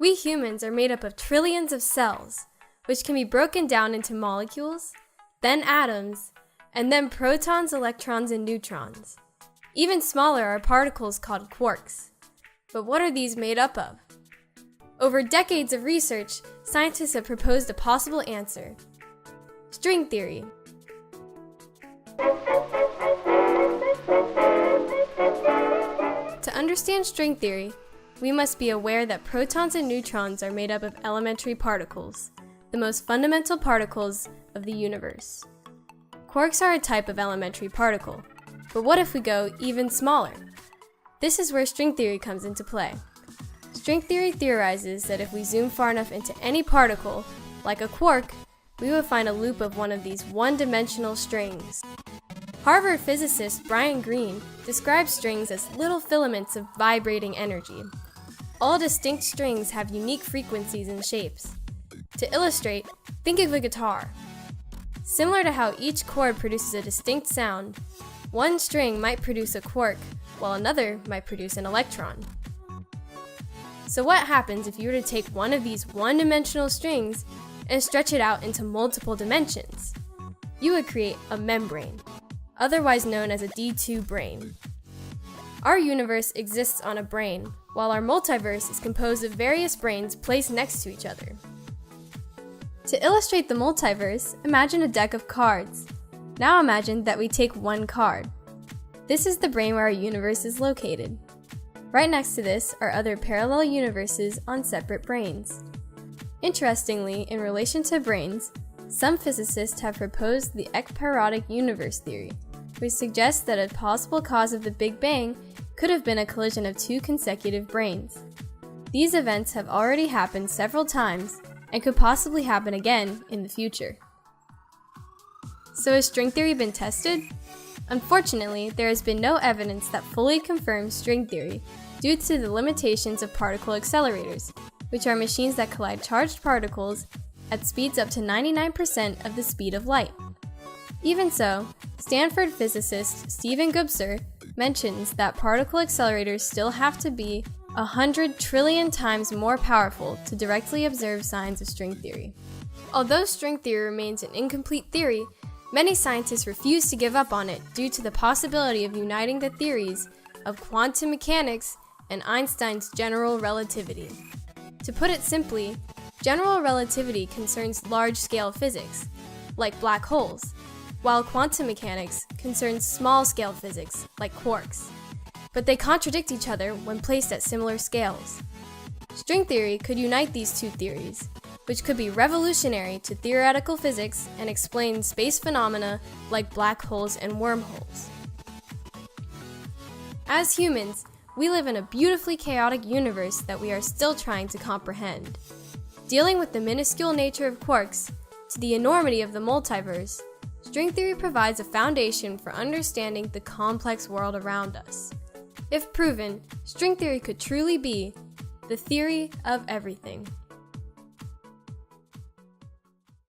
We humans are made up of trillions of cells, which can be broken down into molecules, then atoms, and then protons, electrons, and neutrons. Even smaller are particles called quarks. But what are these made up of? Over decades of research, scientists have proposed a possible answer: string theory. To understand string theory, we must be aware that protons and neutrons are made up of elementary particles, the most fundamental particles of the universe. Quarks are a type of elementary particle, but what if we go even smaller? This is where string theory comes into play. String theory theorizes that if we zoom far enough into any particle, like a quark, we will find a loop of one of these one-dimensional strings. Harvard physicist Brian Greene describes strings as little filaments of vibrating energy. All distinct strings have unique frequencies and shapes. To illustrate, think of a guitar. Similar to how each chord produces a distinct sound, one string might produce a quark, while another might produce an electron. So what happens if you were to take one of these one-dimensional strings and stretch it out into multiple dimensions? You would create a membrane, otherwise known as a D2 brane. Our universe exists on a brane, while our multiverse is composed of various branes placed next to each other. To illustrate the multiverse, imagine a deck of cards. Now imagine that we take one card. This is the brane where our universe is located. Right next to this are other parallel universes on separate branes. Interestingly, in relation to branes, some physicists have proposed the ekpyrotic universe theory, which suggests that a possible cause of the Big Bang could have been a collision of two consecutive branes. These events have already happened several times and could possibly happen again in the future. So has string theory been tested? Unfortunately, there has been no evidence that fully confirms string theory due to the limitations of particle accelerators, which are machines that collide charged particles at speeds up to 99% of the speed of light. Even so, Stanford physicist Stephen Gubser mentions that particle accelerators still have to be 100 trillion times more powerful to directly observe signs of string theory. Although string theory remains an incomplete theory, many scientists refuse to give up on it due to the possibility of uniting the theories of quantum mechanics and Einstein's general relativity. To put it simply, general relativity concerns large-scale physics, like black holes, while quantum mechanics concerns small-scale physics, like quarks. But they contradict each other when placed at similar scales. String theory could unite these two theories, which could be revolutionary to theoretical physics and explain space phenomena like black holes and wormholes. As humans, we live in a beautifully chaotic universe that we are still trying to comprehend. Dealing with the minuscule nature of quarks to the enormity of the multiverse, string theory provides a foundation for understanding the complex world around us. If proven, string theory could truly be the theory of everything.